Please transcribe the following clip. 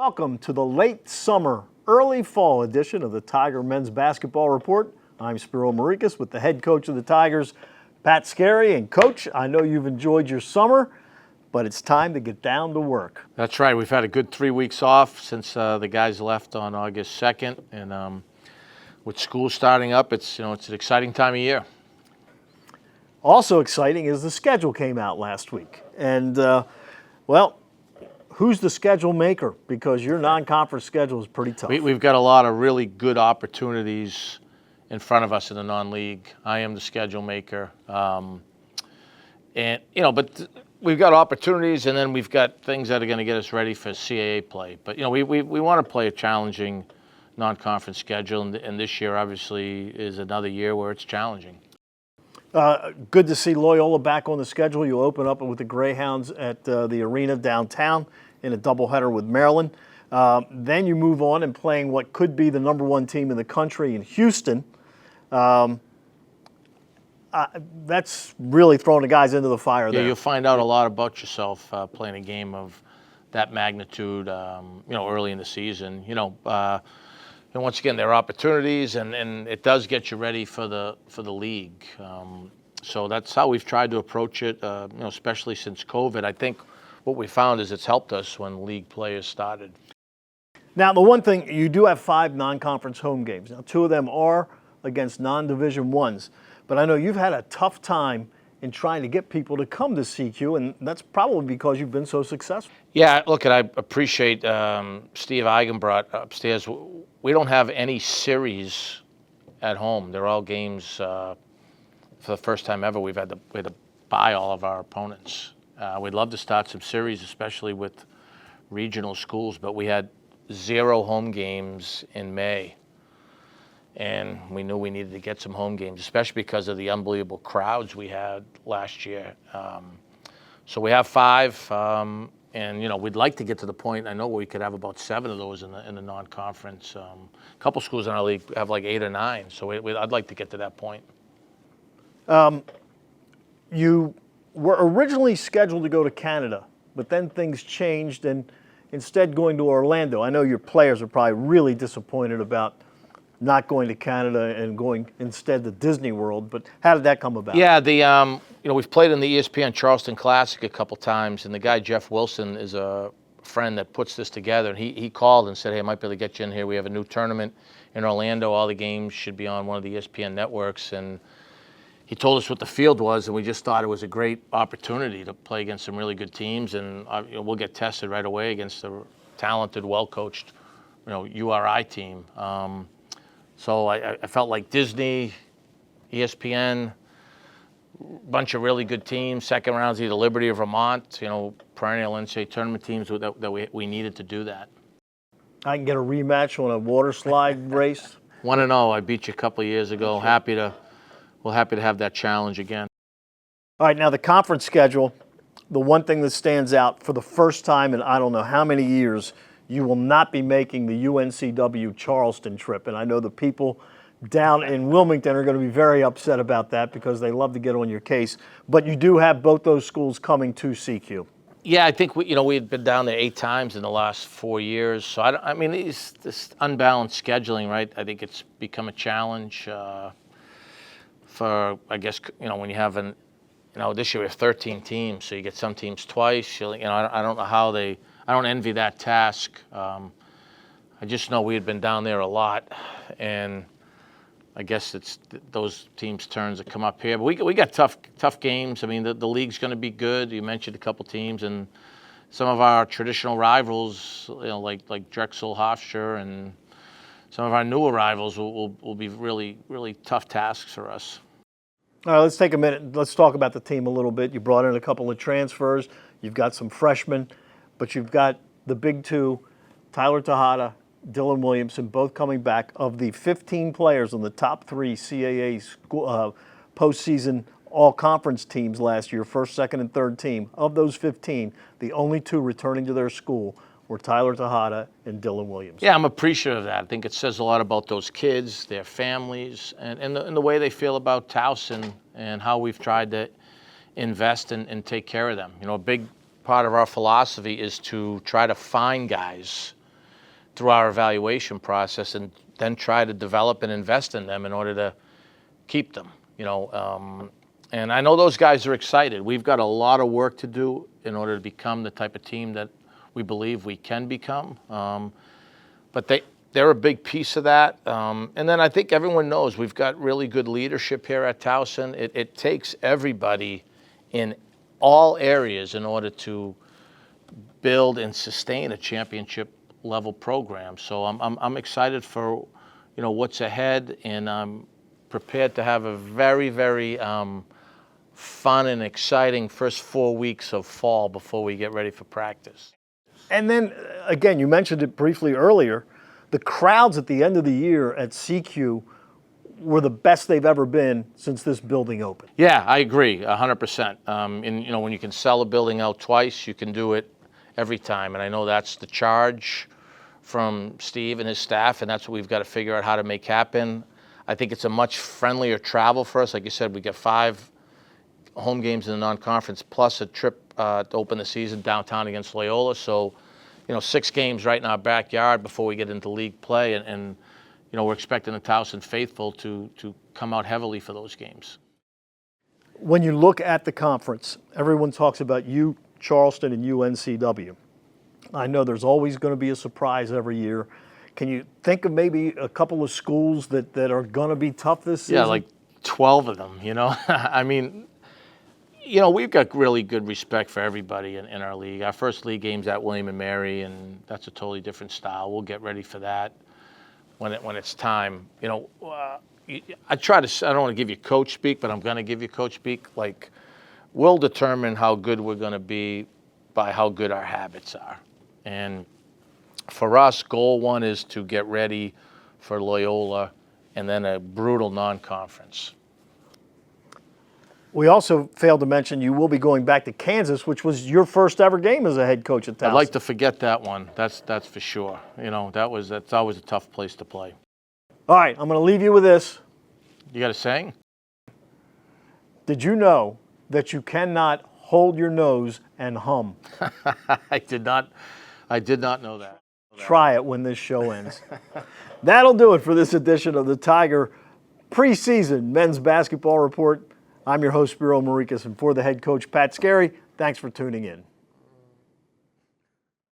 Welcome to the late summer, early fall edition of the Tiger Men's Basketball Report. I'm Spiro Marikas with the head coach of the Tigers, Pat Scarry. And Coach, I know you've enjoyed your summer, but it's time to get down to work. That's right. We've had a good 3 weeks off since the guys left on August 2nd. And with school starting up, it's an exciting time of year. Also exciting is the schedule came out last week. And, who's the schedule maker? Because your non-conference schedule is pretty tough. We've got a lot of really good opportunities in front of us in the non-league. I am the schedule maker. But we've got opportunities, and then we've got things that are going to get us ready for CAA play. But, we want to play a challenging non-conference schedule, and this year, obviously, is another year where it's challenging. Good to see Loyola back on the schedule. You open up with the Greyhounds at the arena downtown in a doubleheader with Maryland. Then you move on and playing what could be the number one team in the country in Houston. That's really throwing the guys into the fire there. Yeah, you'll find out a lot about yourself playing a game of that magnitude, early in the season. And once again, there are opportunities, and it does get you ready for the league. So that's how we've tried to approach it, especially since COVID. I think what we found is it's helped us when league players started. Now, the one thing, you do have 5 non-conference home games. Now, 2 of them are against non-Division I's. But I know you've had a tough time in trying to get people to come to CQ, and that's probably because you've been so successful. Yeah, look, and I appreciate Steve Eigenbrot upstairs. We don't have any series at home. They're all games for the first time ever. We had to buy all of our opponents. We'd love to start some series, especially with regional schools, but we had 0 home games in May. And we knew we needed to get some home games, especially because of the unbelievable crowds we had last year. So we have 5, and we'd like to get to the point. I know we could have about 7 of those in the non-conference. A couple schools in our league have like 8 or 9, so I'd like to get to that point. You were originally scheduled to go to Canada, but then things changed, and instead going to Orlando. I know your players are probably really disappointed about not going to Canada and going instead to Disney World, but how did that come about? Yeah, we've played in the ESPN Charleston Classic a couple times, and the guy Jeff Wilson is a friend that puts this together, and he called and said, hey, I might be able to get you in here. We have a new tournament in Orlando. All the games should be on one of the ESPN networks, and he told us what the field was, and we just thought it was a great opportunity to play against some really good teams, and we'll get tested right away against a talented, well-coached, URI team. So I felt like Disney, ESPN, bunch of really good teams. Second round's either Liberty or Vermont, perennial NCAA tournament teams that we needed to do that. I can get a rematch on a water slide race. 1-0. I beat you a couple of years ago. We're happy to have that challenge again. All right, now the conference schedule, the one thing that stands out for the first time in I don't know how many years, you will not be making the UNCW Charleston trip. And I know the people down in Wilmington are going to be very upset about that because they love to get on your case. But you do have both those schools coming to CQ. Yeah, I think we had been down there 8 times in the last 4 years. So this unbalanced scheduling, right? I think it's become a challenge for, I guess, when you have this year we have 13 teams, so you get some teams twice. I don't know how I don't envy that task. I just know we had been down there a lot, and I guess it's those teams' turns that come up here. But we got tough games. I mean, the league's going to be good. You mentioned a couple teams, and some of our traditional rivals, like Drexel, Hofstra, and some of our newer rivals will be really, really tough tasks for us. All right, let's take a minute. Let's talk about the team a little bit. You brought in a couple of transfers. You've got some freshmen, but you've got the big 2, Tyler Tejada, Dylan Williamson, both coming back. Of the 15 players on the top 3 CAA postseason all-conference teams last year, first, second, and third team, of those 15, the only 2 returning to their school were Tyler Tejada and Dylan Williamson. Yeah, I'm appreciative of that. I think it says a lot about those kids, their families, and the way they feel about Towson and how we've tried to invest and take care of them. A big part of our philosophy is to try to find guys through our evaluation process, and then try to develop and invest in them in order to keep them. And I know those guys are excited. We've got a lot of work to do in order to become the type of team that we believe we can become. But they're a big piece of that. And then I think everyone knows we've got really good leadership here at Towson. It takes everybody in all areas in order to build and sustain a championship level program. So I'm excited for what's ahead, and I'm prepared to have a very, very fun and exciting first 4 weeks of fall before we get ready for practice. And then, again, you mentioned it briefly earlier, the crowds at the end of the year at CQ were the best they've ever been since this building opened. Yeah, I agree, 100%. And when you can sell a building out twice, you can do it every time. And I know that's the charge from Steve and his staff, and that's what we've got to figure out how to make happen. I think it's a much friendlier travel for us. Like you said, we get 5 home games in the non-conference plus a trip to open the season downtown against Loyola. So, 6 games right in our backyard before we get into league play, and we're expecting the Towson faithful to come out heavily for those games. When you look at the conference, everyone talks about Charleston and UNCW. I know there's always going to be a surprise every year. Can you think of maybe a couple of schools that are going to be tough this season? Yeah, like 12 of them, I mean, we've got really good respect for everybody in our league. Our first league game's at William & Mary, and that's a totally different style. We'll get ready for that when it's time. I don't want to give you coach speak, but I'm going to give you coach speak. Like, we'll determine how good we're going to be by how good our habits are. And for us, goal 1 is to get ready for Loyola and then a brutal non-conference. We also failed to mention you will be going back to Kansas, which was your first ever game as a head coach at Towson. I'd like to forget that one. That's for sure. That's always a tough place to play. All right, I'm going to leave you with this. You got a saying? Did you know that you cannot hold your nose and hum? I did not know that. Try it when this show ends. That'll do it for this edition of the Tiger preseason men's basketball report. I'm your host, Spiro Marikas, and for the head coach, Pat Scarry, thanks for tuning in.